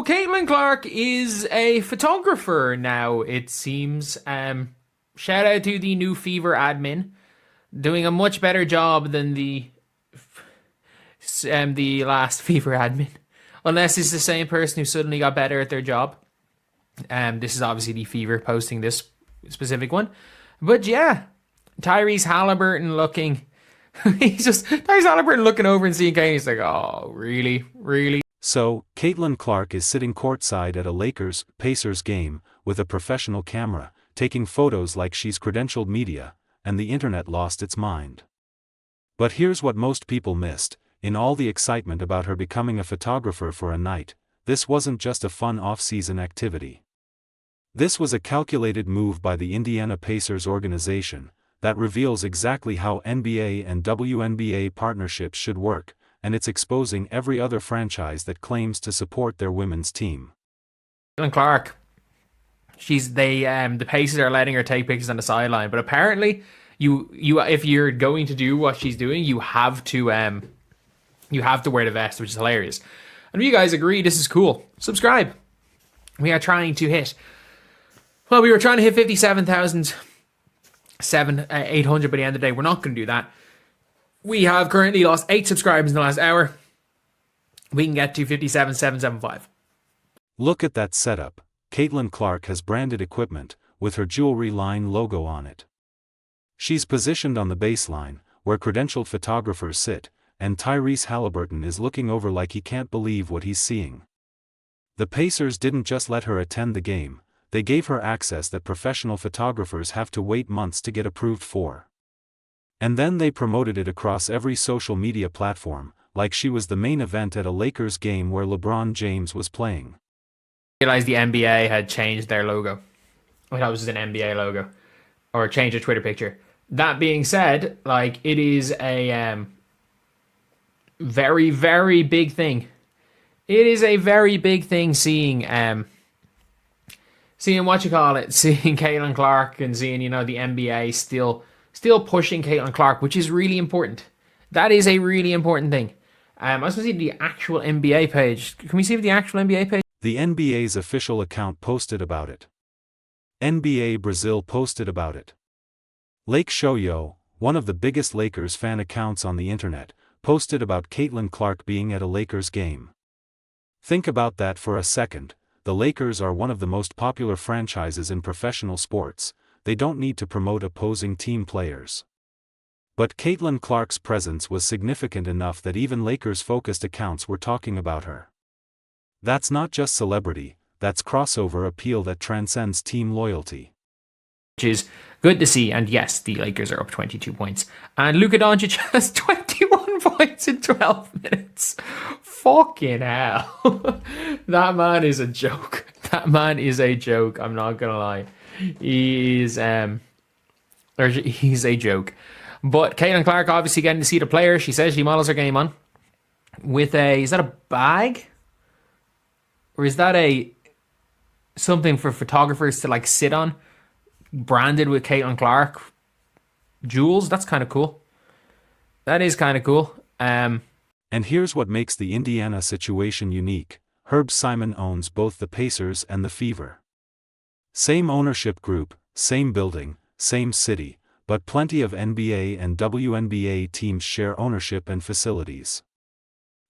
Caitlyn Clark is a photographer now, it seems. Shout out to the new Fever admin, doing a much better job than the last Fever admin. Unless it's the same person who suddenly got better at their job. This is obviously the Fever posting this specific one. But yeah, Tyrese Haliburton looking... Tyrese Haliburton looking over and seeing Kane, he's like, oh, really? Really? So, Caitlyn Clark is sitting courtside at a Lakers-Pacers game, with a professional camera, taking photos like she's credentialed media, and the internet lost its mind. But here's what most people missed: in all the excitement about her becoming a photographer for a night, this wasn't just a fun off-season activity. This was a calculated move by the Indiana Pacers organization, that reveals exactly how NBA and WNBA partnerships should work, and it's exposing every other franchise that claims to support their women's team. Caitlyn Clark, the Pacers are letting her take pictures on the sideline, but apparently, if you're going to do what she's doing, you have to wear the vest, which is hilarious. And if you guys agree this is cool, subscribe. We are trying to hit. Well, we were trying to hit 57,800 by the end of the day. We're not going to do that. We have currently lost 8 subscribers in the last hour. We can get to 57,775. Look at that setup. Caitlyn Clark has branded equipment, with her jewelry line logo on it. She's positioned on the baseline, where credentialed photographers sit, and Tyrese Haliburton is looking over like he can't believe what he's seeing. The Pacers didn't just let her attend the game, they gave her access that professional photographers have to wait months to get approved for. And then they promoted it across every social media platform, like she was the main event at a Lakers game where LeBron James was playing. I realized the NBA had changed their logo. I thought it was just an NBA logo. Or changed their Twitter picture. That being said, it is a very, very big thing. It is a very big thing seeing seeing Caitlyn Clark and seeing, the NBA still pushing Caitlyn Clark, which is really important. That is a really important thing. I was going to see the actual NBA page. Can we see the actual NBA page? The NBA's official account posted about it. NBA Brazil posted about it. Lake Shoyo, one of the biggest Lakers fan accounts on the internet, posted about Caitlyn Clark being at a Lakers game. Think about that for a second. The Lakers are one of the most popular franchises in professional sports. They don't need to promote opposing team players. But Caitlyn Clark's presence was significant enough that even Lakers-focused accounts were talking about her. That's not just celebrity, that's crossover appeal that transcends team loyalty. Which is good to see, and yes, the Lakers are up 22 points. And Luka Doncic has 21 points in 12 minutes. Fucking hell. That man is a joke. That man is a joke, I'm not gonna lie. He's a joke. But Caitlyn Clark obviously getting to see the player. She says she models her game on with is that a bag? Or is that something for photographers to sit on? Branded with Caitlyn Clark jewels? That's kind of cool. That is kind of cool. And here's what makes the Indiana situation unique. Herb Simon owns both the Pacers and the Fever. Same ownership group, same building, same city, but plenty of NBA and WNBA teams share ownership and facilities.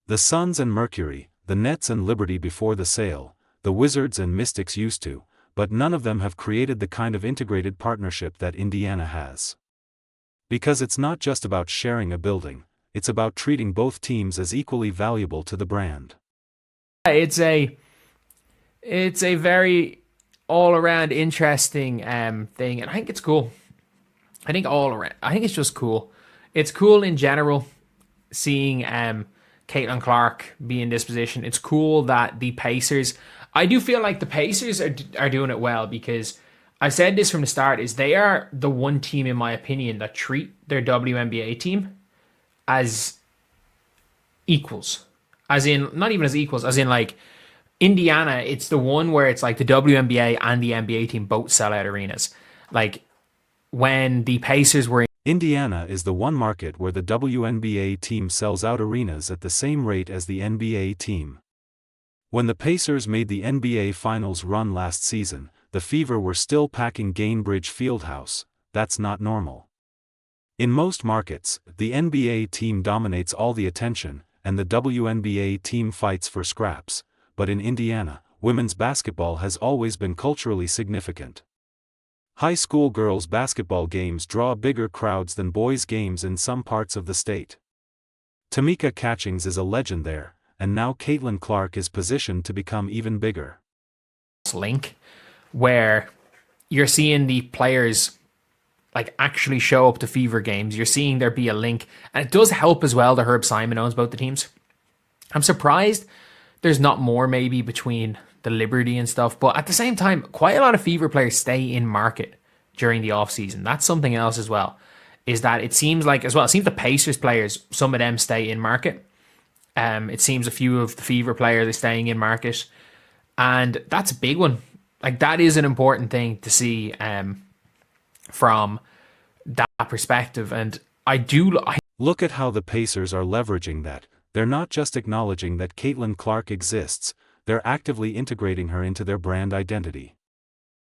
The Suns and Mercury, the Nets and Liberty before the sale, the Wizards and Mystics used to, but none of them have created the kind of integrated partnership that Indiana has. Because it's not just about sharing a building, it's about treating both teams as equally valuable to the brand. It's a very all-around interesting thing, and I think it's cool. I think it's just cool. It's cool in general, seeing Caitlyn Clark be in this position. It's cool that the Pacers... I do feel like the Pacers are doing it well, because I've said this from the start, is they are the one team, in my opinion, that treat their WNBA team as equals. As in, not even as equals, as in Indiana, it's the one where it's the WNBA and the NBA team both sell out arenas. When the Pacers were... Indiana is the one market where the WNBA team sells out arenas at the same rate as the NBA team. When the Pacers made the NBA Finals run last season, the Fever were still packing Gainbridge Fieldhouse. That's not normal. In most markets, the NBA team dominates all the attention, and the WNBA team fights for scraps, but in Indiana, women's basketball has always been culturally significant. High school girls' basketball games draw bigger crowds than boys' games in some parts of the state. Tamika Catchings is a legend there, and now Caitlyn Clark is positioned to become even bigger. Link, where you're seeing the players like actually show up to Fever games. You're seeing there be a link, and it does help as well that Herb Simon owns both the teams. I'm surprised there's not more maybe between the Liberty and stuff, but at the same time, quite a lot of Fever players stay in market during the off season. That's something else as well, is that it seems like as well, it seems the Pacers players, some of them stay in market. It seems a few of the Fever players are staying in market, and that's a big one. Like, that is an important thing to see from that perspective. And look at how the Pacers are leveraging that. They're not just acknowledging that Caitlyn Clark exists, they're actively integrating her into their brand identity.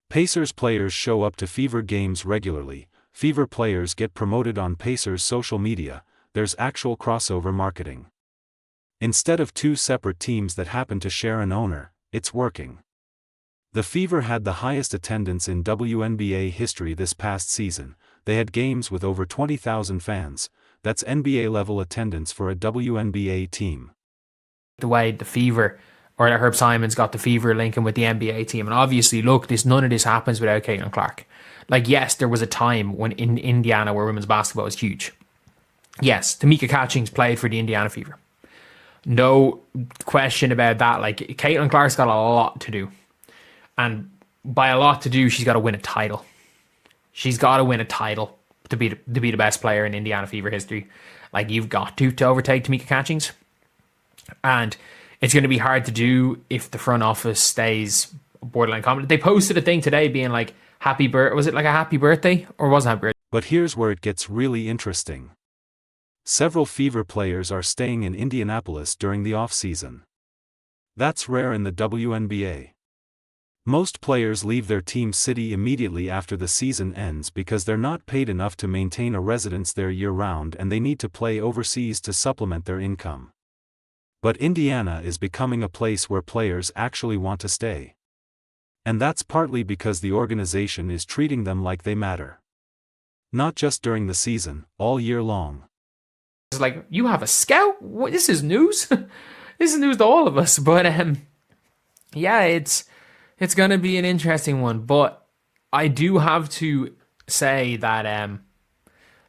Pacers players show up to Fever games regularly, Fever players get promoted on Pacers social media, there's actual crossover marketing. Instead of two separate teams that happen to share an owner, it's working. The Fever had the highest attendance in WNBA history this past season. They had games with over 20,000 fans. That's NBA-level attendance for a WNBA team. The way the Fever, or that Herb Simon's got the Fever linking with the NBA team, and obviously, look, none of this happens without Caitlyn Clark. Like, yes, there was a time when in Indiana where women's basketball was huge. Yes, Tamika Catchings played for the Indiana Fever. No question about that. Like, Caitlyn Clark's got a lot to do. And by a lot to do, she's got to win a title. She's got to win a title to be the best player in Indiana Fever history. Like, you've got to overtake Tamika Catchings. And it's going to be hard to do if the front office stays borderline competent. They posted a thing today being like, was it like a happy birthday? Or was it happy birthday? But here's where it gets really interesting. Several Fever players are staying in Indianapolis during the off-season. That's rare in the WNBA. Most players leave their team city immediately after the season ends because they're not paid enough to maintain a residence there year-round, and they need to play overseas to supplement their income. But Indiana is becoming a place where players actually want to stay. And that's partly because the organization is treating them like they matter. Not just during the season, all year long. It's like, you have a scout? What, this is news? This is news to all of us. But yeah, it's going to be an interesting one. But I do have to say that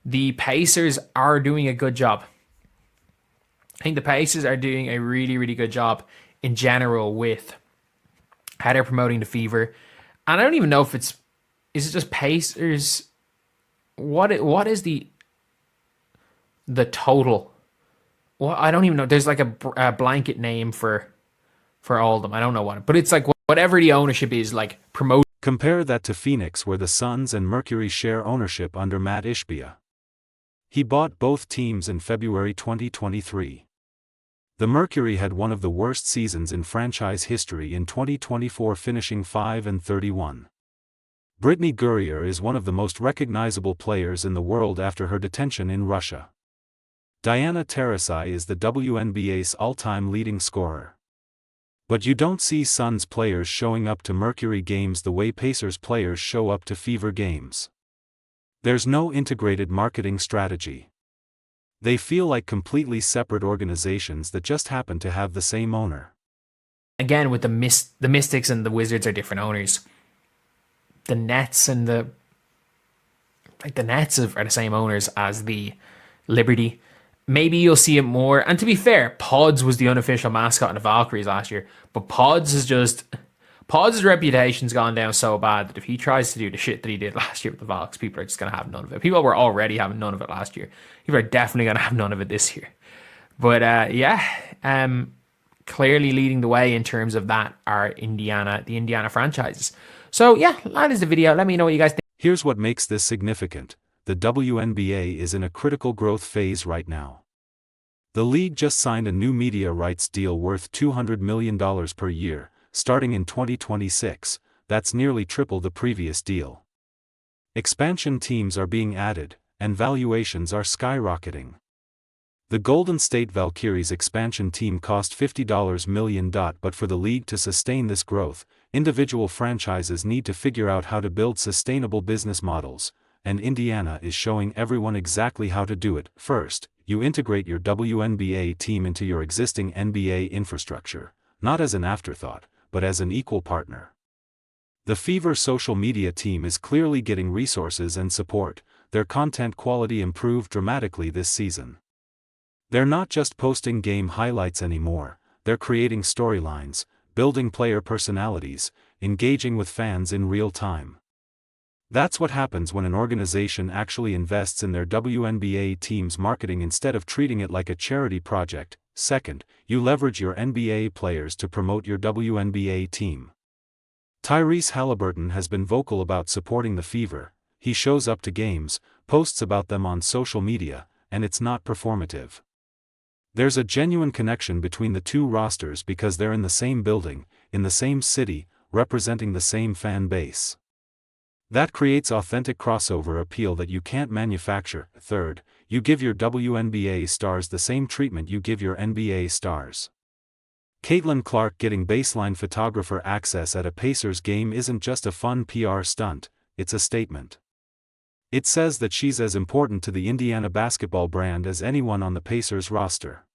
the Pacers are doing a good job. I think the Pacers are doing a really, really good job in general with how they're promoting the Fever. And I don't even know if is it just Pacers? What is the total? Well, I don't even know. There's like a blanket name for all of them. I don't know what, but it's like whatever the ownership is, like promote. Compare that to Phoenix, where the Suns and Mercury share ownership under Matt Ishbia. He bought both teams in February 2023. The Mercury had one of the worst seasons in franchise history in 2024, finishing 5-31. Brittany Gurrier is one of the most recognizable players in the world after her detention in Russia. Diana Taurasi is the WNBA's all-time leading scorer. But you don't see Suns players showing up to Mercury games the way Pacers players show up to Fever games. There's no integrated marketing strategy. They feel like completely separate organizations that just happen to have the same owner. Again, with the Mystics and the Wizards are different owners. The Nets and the Nets are the same owners as the Liberty. Maybe you'll see it more. And to be fair, Pods was the unofficial mascot in the Valkyries last year. But Pods' reputation's gone down so bad that if he tries to do the shit that he did last year with the Valks, people are just going to have none of it. People were already having none of it last year. People are definitely going to have none of it this year. But clearly leading the way in terms of that are the Indiana franchises. So yeah, that is the video. Let me know what you guys think. Here's what makes this significant. The WNBA is in a critical growth phase right now. The league just signed a new media rights deal worth $200 million per year, starting in 2026, that's nearly triple the previous deal. Expansion teams are being added, and valuations are skyrocketing. The Golden State Valkyries expansion team cost $50 million, but for the league to sustain this growth, individual franchises need to figure out how to build sustainable business models, and Indiana is showing everyone exactly how to do it. First, you integrate your WNBA team into your existing NBA infrastructure, not as an afterthought, but as an equal partner. The Fever social media team is clearly getting resources and support. Their content quality improved dramatically this season. They're not just posting game highlights anymore, they're creating storylines, building player personalities, engaging with fans in real time. That's what happens when an organization actually invests in their WNBA team's marketing instead of treating it like a charity project. Second, you leverage your NBA players to promote your WNBA team. Tyrese Haliburton has been vocal about supporting the Fever. He shows up to games, posts about them on social media, and it's not performative. There's a genuine connection between the two rosters because they're in the same building, in the same city, representing the same fan base. That creates authentic crossover appeal that you can't manufacture. Third, you give your WNBA stars the same treatment you give your NBA stars. Caitlyn Clark getting baseline photographer access at a Pacers game isn't just a fun PR stunt, it's a statement. It says that she's as important to the Indiana basketball brand as anyone on the Pacers roster.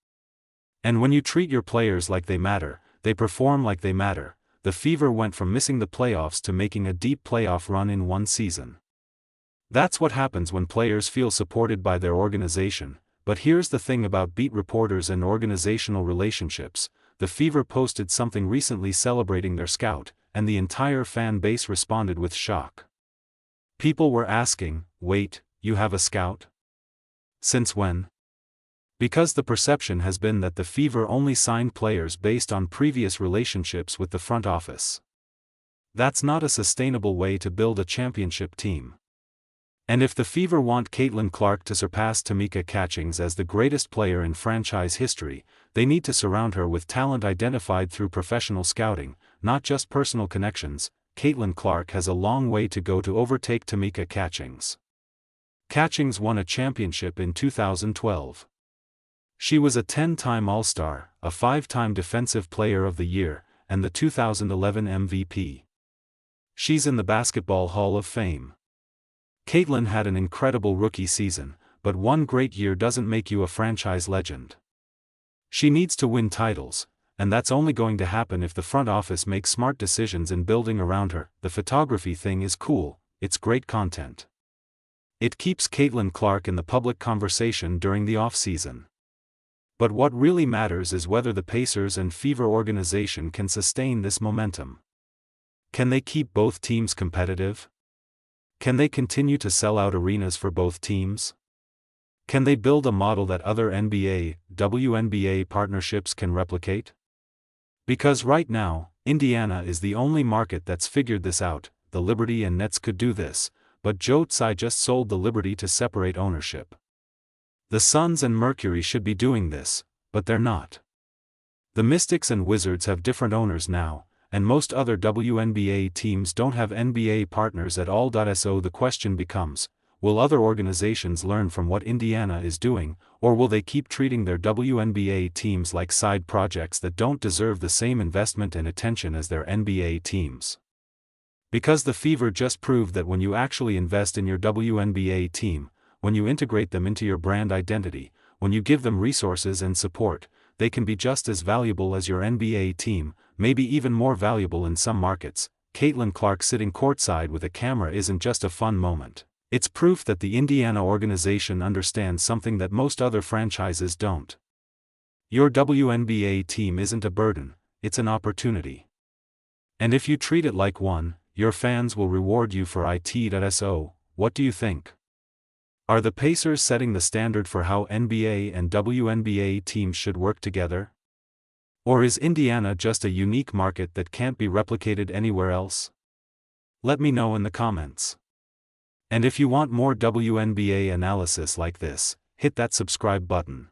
And when you treat your players like they matter, they perform like they matter. The Fever went from missing the playoffs to making a deep playoff run in one season. That's what happens when players feel supported by their organization. But here's the thing about beat reporters and organizational relationships. The Fever posted something recently celebrating their scout, and the entire fan base responded with shock. People were asking, "Wait, you have a scout? Since when?" Because the perception has been that the Fever only signed players based on previous relationships with the front office. That's not a sustainable way to build a championship team. And if the Fever want Caitlyn Clark to surpass Tamika Catchings as the greatest player in franchise history, they need to surround her with talent identified through professional scouting, not just personal connections. Caitlyn Clark has a long way to go to overtake Tamika Catchings. Catchings won a championship in 2012. She was a 10-time All-Star, a 5-time Defensive Player of the Year, and the 2011 MVP. She's in the Basketball Hall of Fame. Caitlyn had an incredible rookie season, but one great year doesn't make you a franchise legend. She needs to win titles, and that's only going to happen if the front office makes smart decisions in building around her. The photography thing is cool, it's great content. It keeps Caitlyn Clark in the public conversation during the off-season. But what really matters is whether the Pacers and Fever organization can sustain this momentum. Can they keep both teams competitive? Can they continue to sell out arenas for both teams? Can they build a model that other NBA, WNBA partnerships can replicate? Because right now, Indiana is the only market that's figured this out. The Liberty and Nets could do this, but Courtside just sold the Liberty to separate ownership. The Suns and Mercury should be doing this, but they're not. The Mystics and Wizards have different owners now, and most other WNBA teams don't have NBA partners at all. So the question becomes, will other organizations learn from what Indiana is doing, or will they keep treating their WNBA teams like side projects that don't deserve the same investment and attention as their NBA teams? Because the Fever just proved that when you actually invest in your WNBA team, when you integrate them into your brand identity, when you give them resources and support, they can be just as valuable as your NBA team, maybe even more valuable in some markets. Caitlyn Clark sitting courtside with a camera isn't just a fun moment. It's proof that the Indiana organization understands something that most other franchises don't. Your WNBA team isn't a burden, it's an opportunity. And if you treat it like one, your fans will reward you for it. So, what do you think? Are the Pacers setting the standard for how NBA and WNBA teams should work together? Or is Indiana just a unique market that can't be replicated anywhere else? Let me know in the comments. And if you want more WNBA analysis like this, hit that subscribe button.